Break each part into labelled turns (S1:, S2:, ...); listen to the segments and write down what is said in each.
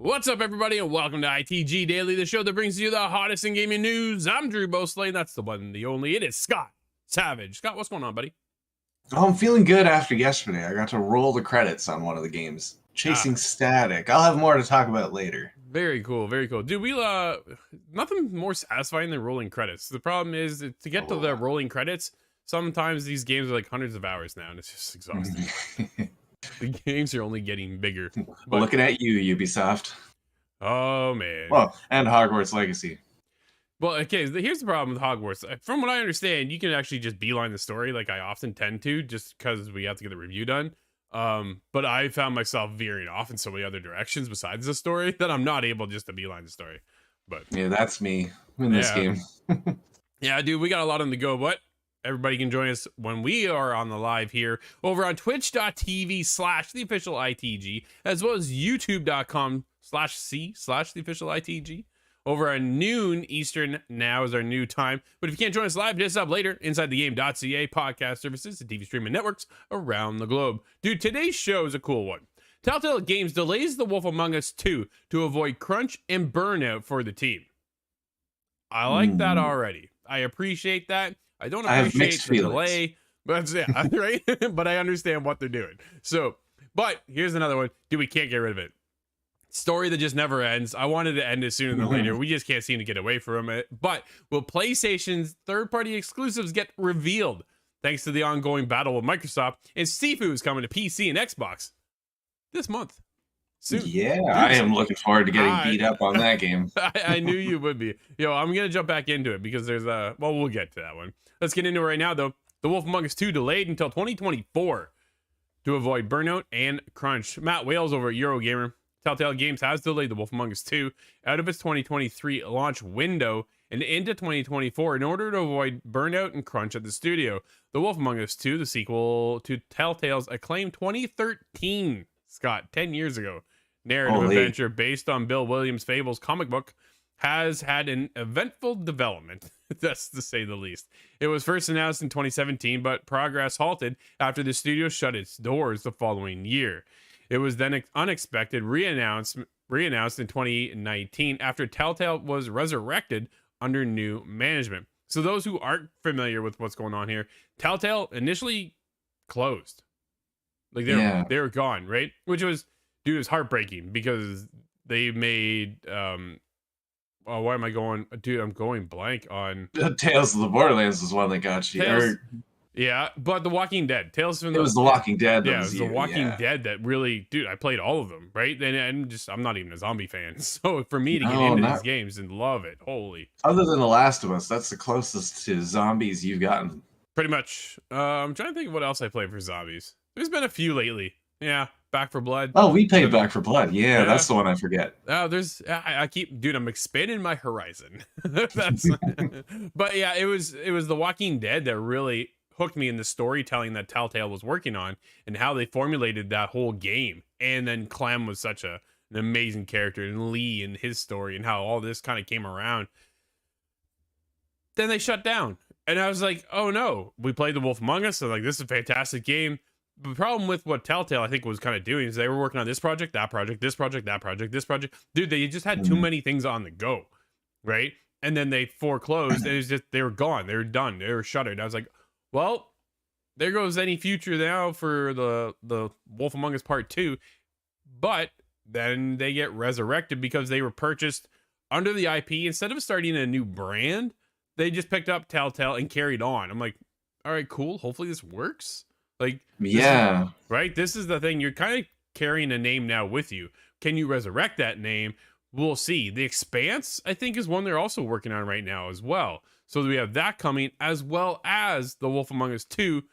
S1: What's up, everybody, and welcome to ITG Daily, the show that brings you the hottest in gaming news. I'm Drew Bosley, that's the one, the only. It is Scott Savage. Scott, what's going on, buddy?
S2: Oh, I'm feeling good after yesterday. I got to roll the credits on one of the games. Chasing Static. I'll have more to talk about later.
S1: Very cool, very cool. Dude, nothing more satisfying than rolling credits. The problem is, to get to the rolling credits, sometimes these games are like hundreds of hours now, and it's just exhausting. The games are only getting bigger.
S2: But looking at you, Ubisoft.
S1: Oh, man.
S2: Well, and Hogwarts Legacy.
S1: Well, okay, here's the problem with Hogwarts. From what I understand, you can actually just beeline the story like I often tend to, just because we have to get the review done. But I found myself veering off in so many other directions besides the story that I'm not able just to beeline the story. But
S2: yeah, that's me in this game.
S1: Yeah, dude, we got a lot on the go, but everybody can join us when we are on the live here over on twitch.tv/theofficialitg, as well as youtube.com/c/theofficialitg. Over at noon Eastern now is our new time. But if you can't join us live, hit us up later inside the game.ca podcast services and TV streaming networks around the globe. Dude, today's show is a cool one. Telltale Games delays The Wolf Among Us 2 to avoid crunch and burnout for the team. I like that already. I appreciate that. I don't appreciate the delay, but yeah, right? But I understand what they're doing. So, but here's another one. Dude, we can't get rid of it. Story that just never ends. I wanted to end it sooner than later. We just can't seem to get away from it. But will PlayStation's third-party exclusives get revealed thanks to the ongoing battle with Microsoft? And Sifu is coming to PC and Xbox this month. Soon.
S2: Yeah, dude, I am looking forward to getting beat up on that game.
S1: I knew you would be. Yo, I'm going to jump back into it because there's well, we'll get to that one. Let's get into it right now, though. The Wolf Among Us 2 delayed until 2024 to avoid burnout and crunch. Matt Wales over at Eurogamer. Telltale Games has delayed The Wolf Among Us 2 out of its 2023 launch window and into 2024 in order to avoid burnout and crunch at the studio. The Wolf Among Us 2, the sequel to Telltale's acclaimed 2013, Scott, 10 years ago, narrative adventure based on Bill Williams' Fables comic book, has had an eventful development, that's to say the least. It was first announced in 2017, but progress halted after the studio shut its doors the following year. It was then unexpected re-announced in 2019 after Telltale was resurrected under new management. So those who aren't familiar with what's going on here, Telltale initially closed. Like they were gone, right? Which was, dude, it was heartbreaking because they made why am I going, dude, I'm going blank on
S2: Tales of the Borderlands was one that got you.
S1: Yeah, but The Walking Dead. Tales from
S2: it was The Walking Dead.
S1: Yeah, it was The Walking Dead that really, dude, I played all of them, right? And I'm not even a zombie fan. So for me to get into these games and love it, holy.
S2: Other than The Last of Us, that's the closest to zombies you've gotten.
S1: Pretty much. I'm trying to think of what else I played for zombies. There's been a few lately. Yeah, Back 4 Blood.
S2: Oh, we played Back 4 Blood. Yeah, that's the one I forget.
S1: Oh, I keep, dude, I'm expanding my horizon. That's, but yeah, it was The Walking Dead that really hooked me in the storytelling that Telltale was working on and how they formulated that whole game. And then Clem was such an amazing character, and Lee and his story and how all this kind of came around. Then they shut down. And I was like, oh no, we played The Wolf Among Us. So like, this is a fantastic game. The problem with what Telltale, I think, was kind of doing is they were working on this project, that project, this project, that project, this project. Dude, they just had too many things on the go, right? And then they foreclosed, and it's just, they were gone. They were done. They were shuttered. I was like, well, there goes any future now for the Wolf Among Us Part 2. But then they get resurrected because they were purchased under the IP. Instead of starting a new brand, they just picked up Telltale and carried on. I'm like, all right, cool. Hopefully this works. Like,
S2: yeah,
S1: right? This is the thing. You're kind of carrying a name now with you. Can you resurrect that name? We'll see. The Expanse, I think, is one they're also working on right now as well. So we have that coming, as well as The Wolf Among Us 2,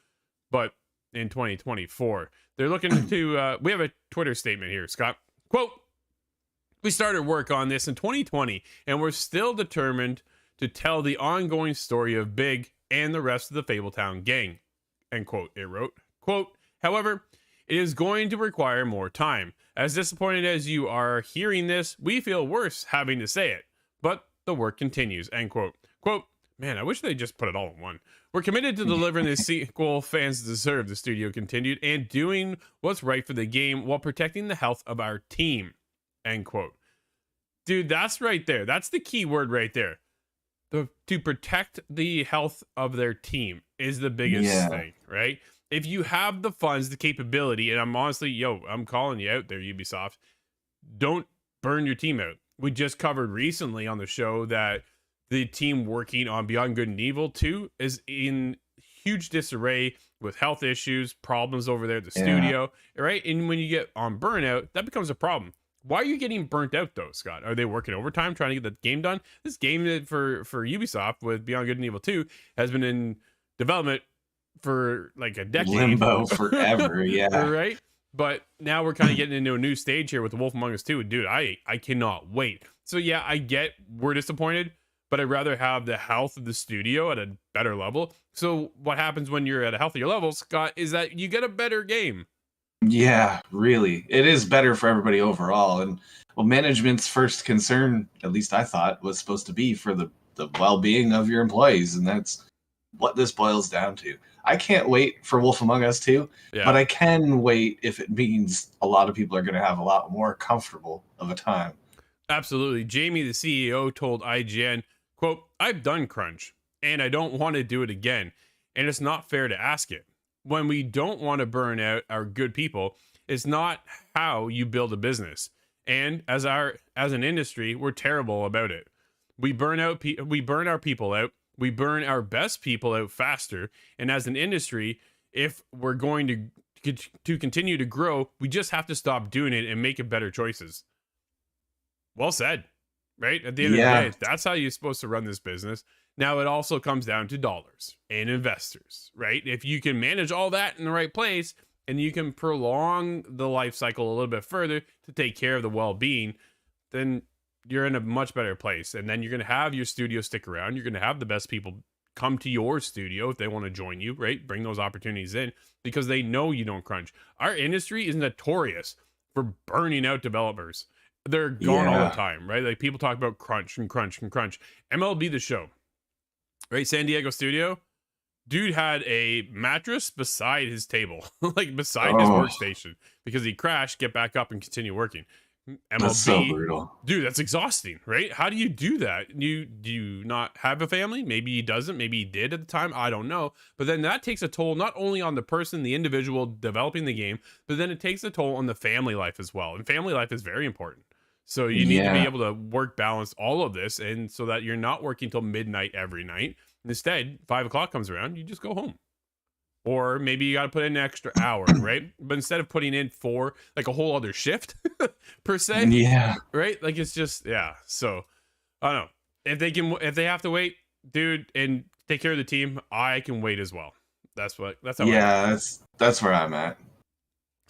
S1: but in 2024. They're looking to, we have a Twitter statement here, Scott. Quote, "We started work on this in 2020, and we're still determined to tell the ongoing story of Big and the rest of the Fabletown gang." End quote, it wrote. Quote, "However, it is going to require more time. As disappointed as you are hearing this, we feel worse having to say it, but the work continues." End quote. Quote, "Man, I wish they just put it all in one. We're committed to delivering the sequel fans deserve," the studio continued, "and doing what's right for the game while protecting the health of our team." End quote. Dude, that's right there. That's the key word right there. To protect the health of their team is the biggest
S2: Yeah.
S1: thing, right? If you have the funds, the capability, and I'm honestly, I'm calling you out there, Ubisoft, don't burn your team out. We just covered recently on the show that the team working on Beyond Good and Evil 2 is in huge disarray with health issues, problems over there at the studio, right? And when you get on burnout, that becomes a problem. Why are you getting burnt out though, Scott? Are they working overtime trying to get the game done? This game for Ubisoft with Beyond Good and Evil 2 has been in development for like a decade.
S2: Limbo forever, yeah.
S1: Right? But now we're kind of getting into a new stage here with The Wolf Among Us 2. Dude, I cannot wait. So yeah, I get we're disappointed, but I'd rather have the health of the studio at a better level. So what happens when you're at a healthier level, Scott, is that you get a better game.
S2: Yeah, really. It is better for everybody overall. And well, management's first concern, at least I thought, was supposed to be for the well-being of your employees. And that's what this boils down to. I can't wait for Wolf Among Us 2, but I can wait if it means a lot of people are going to have a lot more comfortable of a time.
S1: Absolutely. Jamie, the CEO, told IGN, quote, "I've done crunch and I don't want to do it again. And it's not fair to ask it. When we don't want to burn out our good people, it's not how you build a business. And as an industry, we're terrible about it. We burn our people out. We burn our best people out faster. And as an industry, if we're going to continue to grow, we just have to stop doing it and make better choices." Well said, right? At the end of the day, that's how you're supposed to run this business. Now, it also comes down to dollars and investors, right? If you can manage all that in the right place and you can prolong the life cycle a little bit further to take care of the well-being, then you're in a much better place. And then you're going to have your studio stick around. You're going to have the best people come to your studio if they want to join you, right? Bring those opportunities in because they know you don't crunch. Our industry is notorious for burning out developers. They're gone all the time, right? Like people talk about crunch and crunch and crunch. MLB The Show, right? San Diego studio, dude had a mattress beside his table, like beside his workstation, because he crashed, get back up and continue working. MLB,
S2: that's so brutal.
S1: Dude, that's exhausting, right? How do you do that? Do you not have a family? Maybe he doesn't. Maybe he did at the time. I don't know. But then that takes a toll not only on the person, the individual developing the game, but then it takes a toll on the family life as well. And family life is very important. So you need to be able to work balance all of this, and so that you're not working till midnight every night. Instead, 5 o'clock comes around, you just go home. Or maybe you got to put in an extra hour, right? But instead of putting in like a whole other shift per se, right? Like it's just, So I don't know if they have to wait, dude, and take care of the team. I can wait as well. That's how.
S2: That's where I'm at.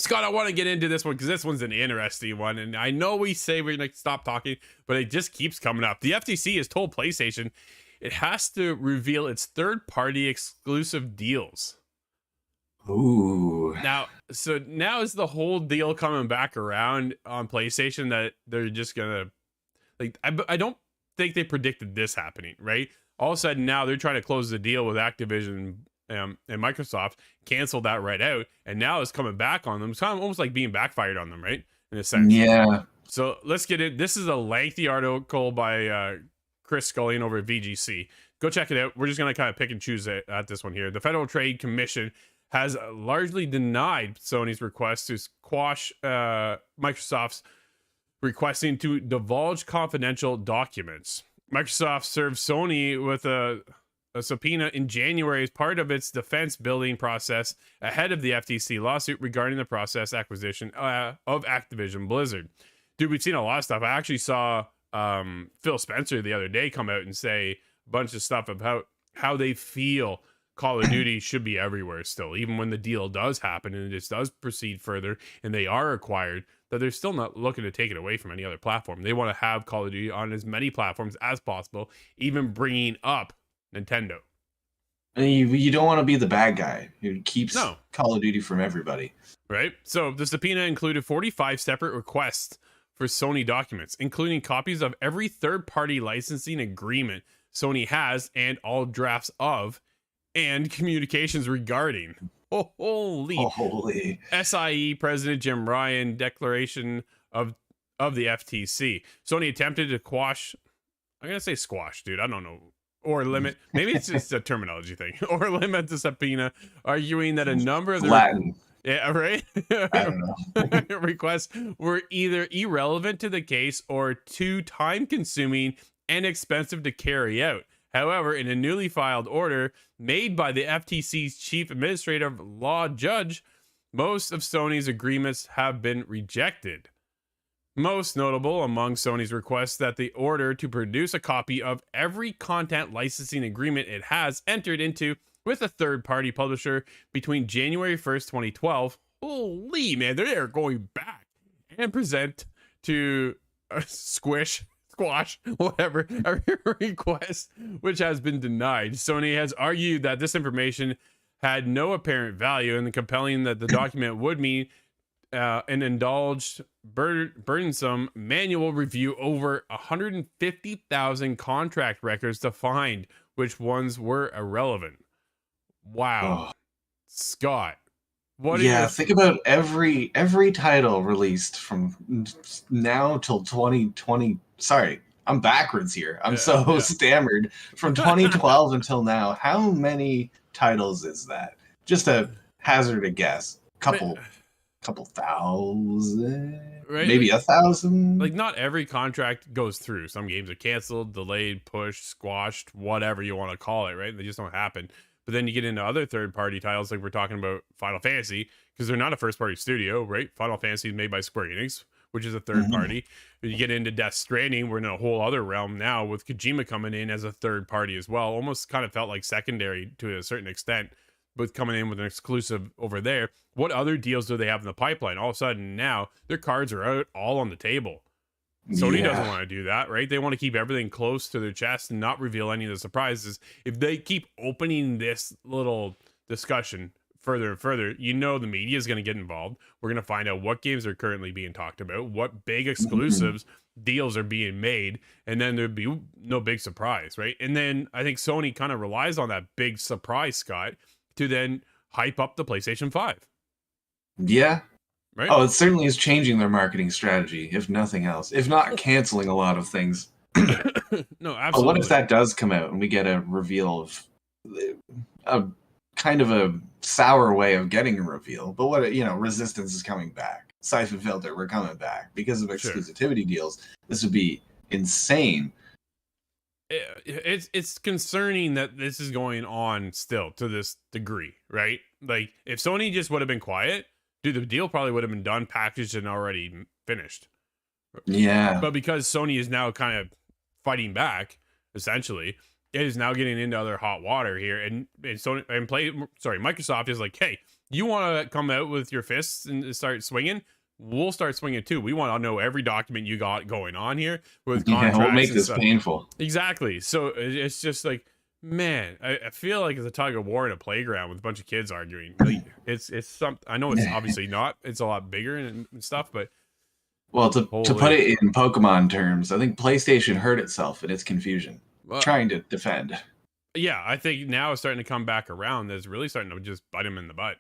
S1: Scott, I want to get into this one because this one's an interesting one. And I know we say we're going to stop talking, but it just keeps coming up. The FTC has told PlayStation it has to reveal its third-party exclusive deals.
S2: Ooh.
S1: Now is the whole deal coming back around on PlayStation that they're just going to... I don't think they predicted this happening, right? All of a sudden now they're trying to close the deal with Activision and Microsoft, canceled that right out, and now it's coming back on them. It's kind of almost like being backfired on them, right? In a sense.
S2: Yeah.
S1: So let's get it. This is a lengthy article by Chris Scullion over at VGC. Go check it out. We're just going to kind of pick and choose at this one here. The Federal Trade Commission has largely denied Sony's request to quash Microsoft's requesting to divulge confidential documents. Microsoft served Sony with a subpoena in January as part of its defense building process ahead of the FTC lawsuit regarding the process acquisition of Activision Blizzard. Dude, we've seen a lot of stuff. I actually saw Phil Spencer the other day come out and say a bunch of stuff about how they feel Call of Duty should be everywhere still, even when the deal does happen and it does proceed further and they are acquired, that they're still not looking to take it away from any other platform. They want to have Call of Duty on as many platforms as possible, even bringing up Nintendo.
S2: And you don't want to be the bad guy who keeps Call of Duty from everybody.
S1: Right? So the subpoena included 45 separate requests for Sony documents, including copies of every third-party licensing agreement Sony has and all drafts of, and communications regarding. Holy.
S2: Holy.
S1: SIE President Jim Ryan declaration of of the FTC. Sony attempted to quash, I'm going to say squash, dude. I don't know. Or limit, maybe it's just a terminology thing, or limit the subpoena, arguing that a number of the
S2: Latin.
S1: yeah, right.
S2: I don't know.
S1: Requests were either irrelevant to the case or too time consuming and expensive to carry out. However, in a newly filed order made by the FTC's chief administrative law judge, most of Sony's agreements have been rejected. Most notable among Sony's requests that the order to produce a copy of every content licensing agreement it has entered into with a third-party publisher between January 1st, 2012. Holy man, they're going back and present to squash, whatever, a request which has been denied. Sony has argued that this information had no apparent value and compelling that the document would mean an indulged, burdensome manual review over 150,000 contract records to find which ones were irrelevant. Wow.
S2: Oh.
S1: Scott,
S2: think about every title released from now till 2020. Sorry, I'm backwards here. I'm stammered. From 2012 until now, how many titles is that? Just a hazard a guess. Couple thousand, right? Maybe 1,000.
S1: Like, not every contract goes through. Some games are canceled, delayed, pushed, squashed, whatever you want to call it, right? They just don't happen. But then you get into other third-party titles, like we're talking about Final Fantasy, because they're not a first-party studio, right? Final Fantasy is made by Square Enix, which is a third party. You get into Death Stranding, we're in a whole other realm now with Kojima coming in as a third party as well. Almost kind of felt like secondary to a certain extent, but coming in with an exclusive over there. What other deals do they have in the pipeline? All of a sudden now their cards are out all on the table. Sony doesn't want to do that, right? They want to keep everything close to their chest and not reveal any of the surprises. If they keep opening this little discussion further and further, the media is going to get involved. We're going to find out what games are currently being talked about, what big exclusives deals are being made, and then there'd be no big surprise, right? And then I think Sony kind of relies on that big surprise, Scott, to then hype up the PlayStation 5.
S2: Yeah.
S1: Right?
S2: Oh, it certainly is changing their marketing strategy, if nothing else. If not canceling a lot of things.
S1: No, absolutely.
S2: But what if that does come out and we get a reveal of a kind of a sour way of getting a reveal? But what, Resistance is coming back. Siphon Filter, we're coming back. Because of exclusivity deals, this would be insane.
S1: It's concerning that this is going on still to this degree, right? Like, if Sony just would have been quiet, dude, the deal probably would have been done, packaged, and already finished.
S2: Yeah.
S1: But because Sony is now kind of fighting back, essentially, it is now getting into other hot water here. And Microsoft is like, hey, you want to come out with your fists and start swinging? We'll start swinging too. We want to know every document you got going on here with contracts.
S2: We'll make this painful.
S1: Exactly. So it's just like, man, I feel like it's a tug of war in a playground with a bunch of kids arguing. Like, it's something. I know it's obviously not. It's a lot bigger and stuff, but
S2: to put it in Pokemon terms, I think PlayStation hurt itself in its confusion, trying to defend.
S1: Yeah, I think now it's starting to come back around. That's really starting to just bite him in the butt.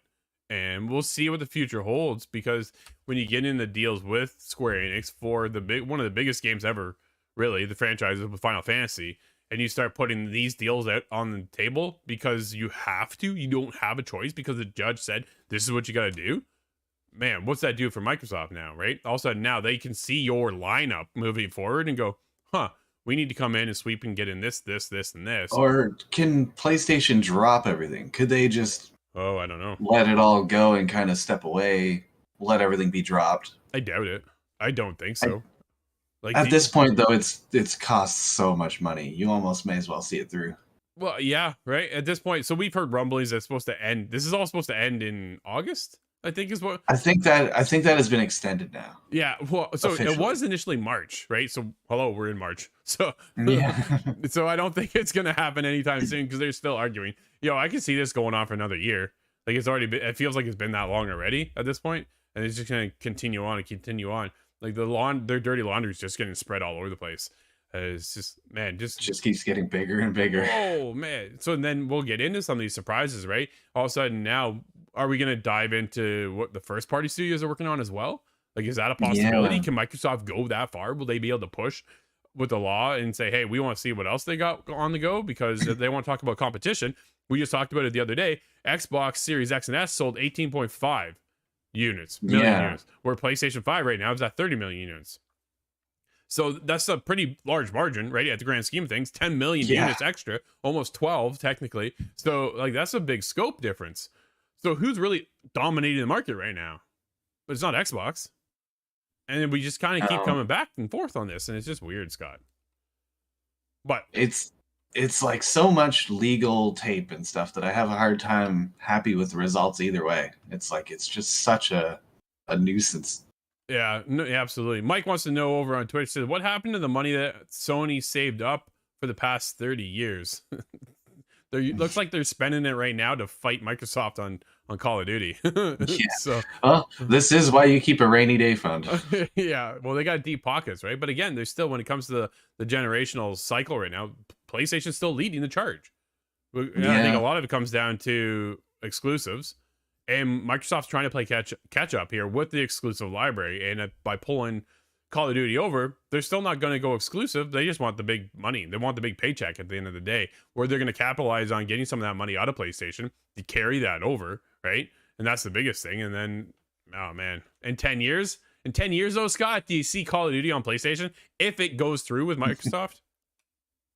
S1: And we'll see what the future holds, because when you get into deals with Square Enix for one of the biggest games ever, really, the franchise with Final Fantasy, and you start putting these deals out on the table because you don't have a choice because the judge said this is what you got to do. Man, what's that do for Microsoft now, right? All of a sudden now they can see your lineup moving forward and go, we need to come in and sweep and get in this, and this.
S2: Or can PlayStation drop everything? Could they just
S1: I don't know,
S2: let it all go and kind of step away, let everything be dropped?
S1: I doubt it. I don't think so.
S2: At this point, though, it's costs so much money. You almost may as well see it through.
S1: Well, yeah, right. At this point, so we've heard rumblings that's supposed to end. This is all supposed to end in August, I think is what.
S2: I think that has been extended now.
S1: Yeah, well, so
S2: officially.
S1: It was initially March, right? So hello, we're in March. So
S2: yeah.
S1: So I don't think it's gonna happen anytime soon because they're still arguing. I can see this going on for another year. Like, it's already been. It feels like it's been that long already at this point, and it's just gonna continue on and continue on. Like, their dirty laundry is just getting spread all over the place. It's just, man, just
S2: keeps getting bigger and bigger.
S1: Oh man! So then we'll get into some of these surprises, right? All of a sudden, now are we gonna dive into what the first party studios are working on as well? Like, is that a possibility?
S2: Yeah.
S1: Can Microsoft go that far? Will they be able to push with the law and say, hey, we want to see what else they got on the go? Because they want to talk about competition. We just talked about it the other day. Xbox Series X and S sold 18.5 million units, where PlayStation 5 right now is at 30 million units. So that's a pretty large margin, right? At the grand scheme of things, 10 million units extra, almost 12 technically. So like that's a big scope difference. So who's really dominating the market right now? But it's not Xbox. And then we just kind of keep coming back and forth on this, and it's just weird, Scott. But
S2: it's like so much legal tape and stuff that I have a hard time happy with the results either way. It's like it's just such a nuisance.
S1: Yeah, no, absolutely. Mike wants to know over on Twitch, says, what happened to the money that Sony saved up for the past 30 years? Looks like they're spending it right now to fight Microsoft on Call of Duty. So,
S2: well, this is why you keep a rainy day fund.
S1: Yeah, well, they got deep pockets, right? But again, there's still, when it comes to the generational cycle right now, PlayStation's still leading the charge. I think a lot of it comes down to exclusives. And Microsoft's trying to play catch up here with the exclusive library. And by pulling Call of Duty over, they're still not going to go exclusive. They just want the big money. They want the big paycheck at the end of the day, where they're going to capitalize on getting some of that money out of PlayStation to carry that over, right? And that's the biggest thing. And then, oh man, in 10 years though, Scott, do you see Call of Duty on PlayStation if it goes through with Microsoft?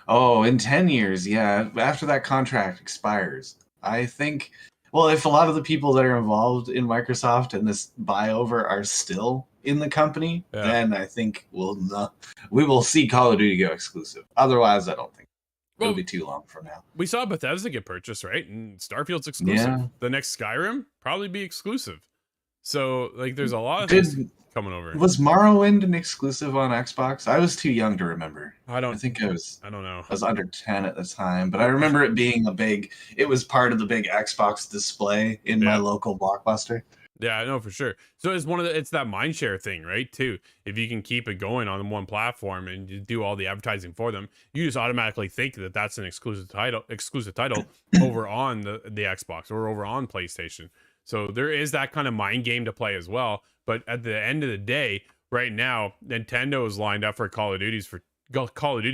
S2: Oh, in 10 years, yeah. After that contract expires, I think. Well, if a lot of the people that are involved in Microsoft and this buyover are still in the company, then I think we will see Call of Duty go exclusive. Otherwise, I don't think it'll be too long from now.
S1: We saw Bethesda get purchased, right? And Starfield's exclusive.
S2: Yeah.
S1: The next Skyrim probably be exclusive. So, like, there's a lot of things coming over.
S2: Was Morrowind an exclusive on Xbox? I was too young to remember. I don't know. I was under 10 at the time, but I remember it being it was part of the big Xbox display in my local Blockbuster.
S1: Yeah, I know for sure. So it's that mindshare thing, right? Too. If you can keep it going on one platform and you do all the advertising for them, you just automatically think that that's an exclusive title over on the Xbox or over on PlayStation. So there is that kind of mind game to play as well. But at the end of the day, right now, Nintendo is lined up for Call of Duty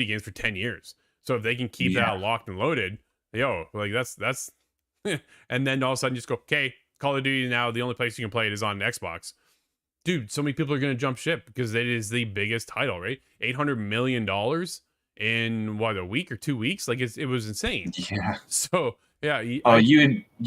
S1: games for 10 years. So if they can keep that locked and loaded, like that's and then all of a sudden just go, okay, Call of Duty now, the only place you can play it is on Xbox. Dude, so many people are going to jump ship because it is the biggest title, right? $800 million in a week or 2 weeks? Like it was insane.
S2: Yeah.
S1: So yeah.
S2: You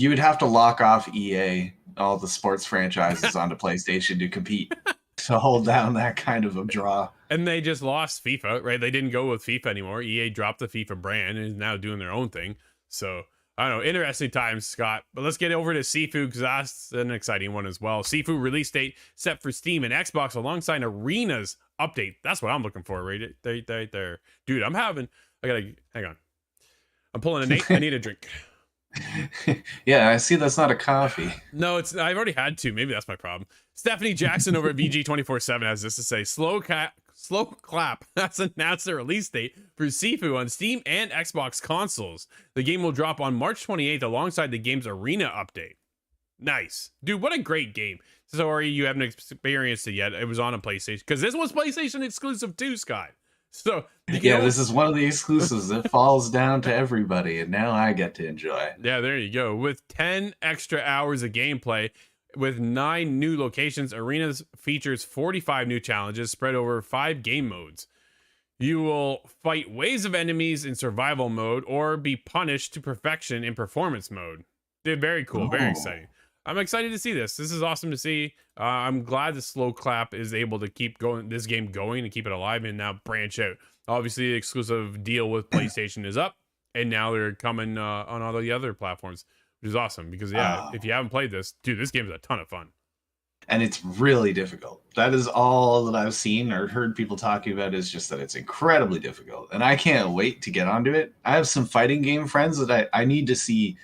S2: would have to lock off EA, all the sports franchises onto PlayStation to compete to hold down that kind of a draw.
S1: And they just lost FIFA, right? They didn't go with FIFA anymore. EA dropped the FIFA brand and is now doing their own thing. So I don't know, interesting times, Scott. But let's get over to Sifu because that's an exciting one as well. Sifu release date set for Steam and Xbox alongside Arena's update. That's what I'm looking for right there. Dude, hang on. I'm pulling a Nate. I need a drink.
S2: Yeah, I see that's not a coffee.
S1: No, I've already had two. Maybe that's my problem. Stephanie Jackson over at VG247 has this to say. Slow clap has announced the release date for Sifu on Steam and Xbox consoles. The game will drop on March 28th alongside the game's Arena update. Nice. Dude, what a great game. Sorry you haven't experienced it yet. It was on a PlayStation. Because this was PlayStation exclusive too, Scott. So
S2: this is one of the exclusives that falls down to everybody, and now I get to enjoy.
S1: Yeah, there you go. With 10 extra hours of gameplay, with 9 new locations, Arenas features 45 new challenges spread over 5 game modes. You will fight waves of enemies in survival mode or be punished to perfection in performance mode. They're very cool, very exciting. I'm excited to see this. This is awesome to see. I'm glad the Slow Clap is able to keep this game going and keep it alive and now branch out. Obviously, the exclusive deal with PlayStation is up, and now they're coming on all the other platforms, which is awesome because, if you haven't played this, dude, this game is a ton of fun.
S2: And it's really difficult. That is all that I've seen or heard people talking about, is just that it's incredibly difficult. And I can't wait to get onto it. I have some fighting game friends that I need to see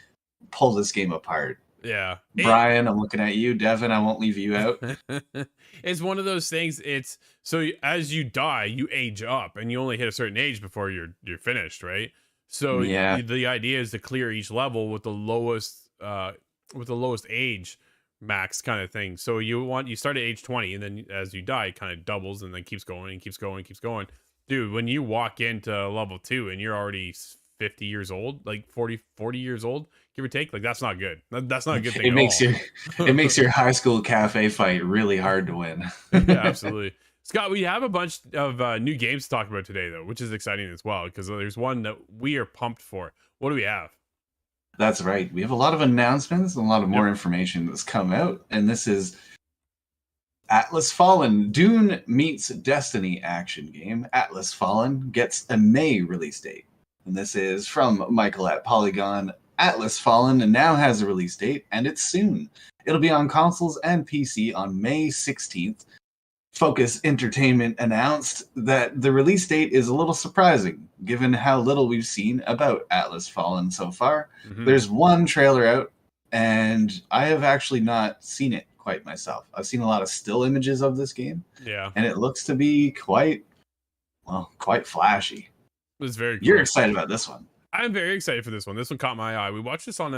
S2: pull this game apart.
S1: Yeah.
S2: Brian, I'm looking at you. Devin, I won't leave you out.
S1: It's one of those things. It's so as you die, you age up, and you only hit a certain age before you're finished, right? So the idea is to clear each level with the lowest age, max kind of thing. So you start at age 20, and then as you die, it kind of doubles and then keeps going and keeps going and keeps going. Dude, when you walk into level 2 and you're already 50 years old, like 40 years old, give or take, like that's not good. That's not a good thing
S2: It
S1: at
S2: makes
S1: all.
S2: it makes your high school cafe fight really hard to win.
S1: Yeah, absolutely. Scott, we have a bunch of new games to talk about today, though, which is exciting as well, because there's one that we are pumped for. What do we have?
S2: That's right. We have a lot of announcements and a lot of more information that's come out, and this is Atlas Fallen, Dune meets Destiny action game. Atlas Fallen gets a May release date. And this is from Michael at Polygon. Atlas Fallen now has a release date, and it's soon. It'll be on consoles and PC on May 16th. Focus Entertainment announced that the release date is a little surprising, given how little we've seen about Atlas Fallen so far.
S1: Mhm.
S2: There's one trailer out, and I have actually not seen it quite myself. I've seen a lot of still images of this game,
S1: Yeah,
S2: and it looks to be quite flashy.
S1: it was very cool.
S2: You're excited about this one.
S1: I'm very excited for this one. This one caught my eye. We watched this on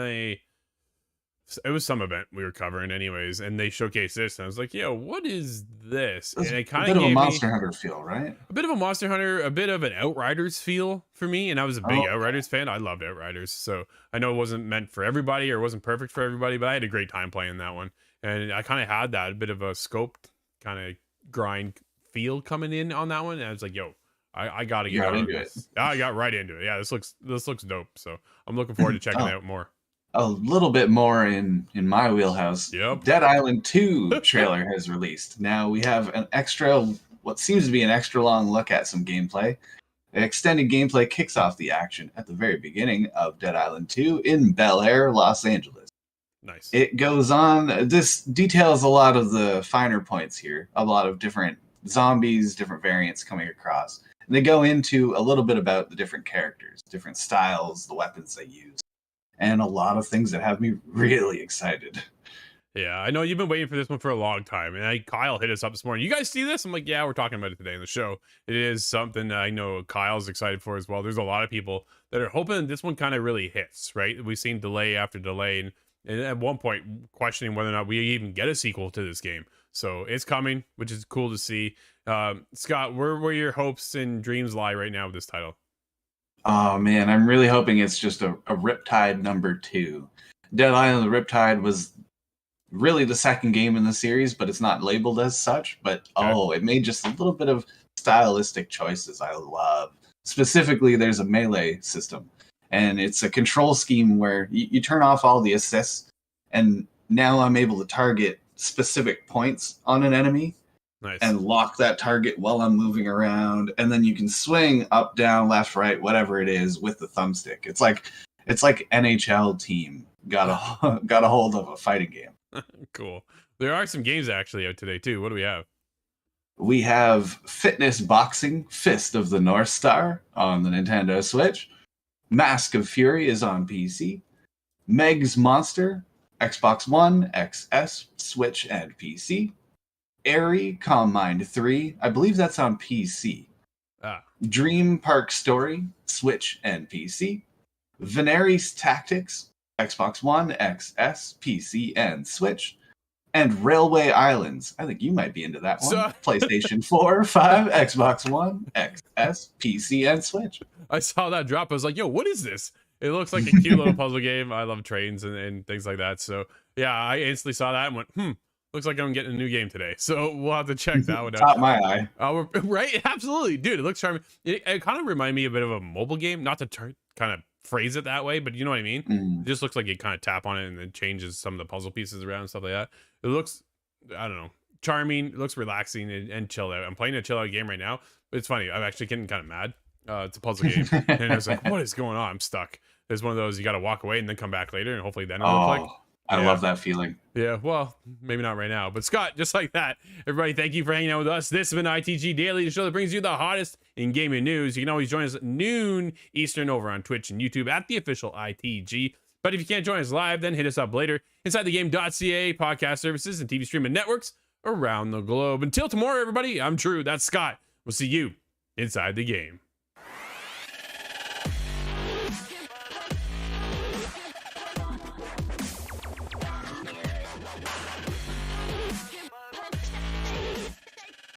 S1: it was some event we were covering anyways, and they showcased this, and I was like, yo, what is this?
S2: It's
S1: And it
S2: a
S1: kind
S2: bit
S1: of
S2: of a
S1: gave
S2: Monster
S1: me
S2: Hunter feel, right?
S1: a bit of a Monster Hunter, a bit of an Outriders feel for me, and I was a big
S2: Oh,
S1: Outriders fan. I loved Outriders, so I know it wasn't meant for everybody or it wasn't perfect for everybody, but I had a great time playing that one, and I kind of had that bit of a scoped kind of grind feel coming in on that one, and I was like, yo, I gotta
S2: You
S1: get
S2: got
S1: on
S2: into
S1: this. I got right into it. Yeah, this looks dope. So I'm looking forward to checking it out more.
S2: A little bit more in my wheelhouse.
S1: Yep.
S2: Dead Island 2 trailer has released. Now we have what seems to be an extra long look at some gameplay. Extended gameplay kicks off the action at the very beginning of Dead Island 2 in Bel Air, Los Angeles.
S1: Nice.
S2: It goes on. This details a lot of the finer points here, a lot of different zombies, different variants coming across. And they go into a little bit about the different characters, different styles, the weapons they use, and a lot of things that have me really excited.
S1: Yeah, I know you've been waiting for this one for a long time, and Kyle hit us up this morning. You guys see this? I'm like, yeah, we're talking about it today in the show. It is something that I know Kyle's excited for as well. There's a lot of people that are hoping this one kind of really hits, right? We've seen delay after delay, and at one point questioning whether or not we even get a sequel to this game. So it's coming, which is cool to see. Scott, where your hopes and dreams lie right now with this title?
S2: Oh man, I'm really hoping it's just a Riptide number 2. Dead Island the Riptide was really the second game in the series, but it's not labeled as such. But it made just a little bit of stylistic choices I love. Specifically, there's a melee system, and it's a control scheme where you turn off all the assists, and now I'm able to target specific points on an enemy.
S1: Nice.
S2: And lock that target while I'm moving around, and then you can swing up, down, left, right, whatever it is with the thumbstick. It's like NHL team got a hold of a fighting game.
S1: Cool. There are some games actually out today too. What do we have?
S2: We have Fitness Boxing Fist of the North Star on the Nintendo Switch. Mask of Fury is on PC. Meg's Monster, Xbox One, XS, Switch, and PC. Airy Calm Mind 3, I believe that's on PC. Dream Park Story, Switch and PC. Veneris Tactics, Xbox One, XS, PC, and Switch. And Railway Islands. I think you might be into that one. PlayStation 4, 5, Xbox One, XS, PC, and Switch.
S1: I saw that drop. I was like, yo, what is this? It looks like a cute little puzzle game. I love trains and things like that. So, yeah, I instantly saw that and went, looks like I'm getting a new game today. So we'll have to check that one out.
S2: Caught my eye.
S1: Right? Absolutely. Dude, it looks charming. It kind of reminded me a bit of a mobile game. Not to kind of phrase it that way, but you know what I mean? It just looks like you kind of tap on it and it changes some of the puzzle pieces around and stuff like that. It looks, I don't know, charming. It looks relaxing and chill out. I'm playing a chill out game right now. But it's funny. I'm actually getting kind of mad. It's a puzzle game. And I was like, what is going on? I'm stuck. There's one of those you got to walk away and then come back later and hopefully then it'll click.
S2: I love that feeling.
S1: Yeah, well, maybe not right now. But Scott, just like that, everybody, thank you for hanging out with us. This has been ITG Daily, the show that brings you the hottest in gaming news. You can always join us at noon Eastern over on Twitch and YouTube at the official ITG. But if you can't join us live, then hit us up later inside the game.ca, podcast services, and TV streaming networks around the globe. Until tomorrow, everybody, I'm Drew. That's Scott. We'll see you inside the game.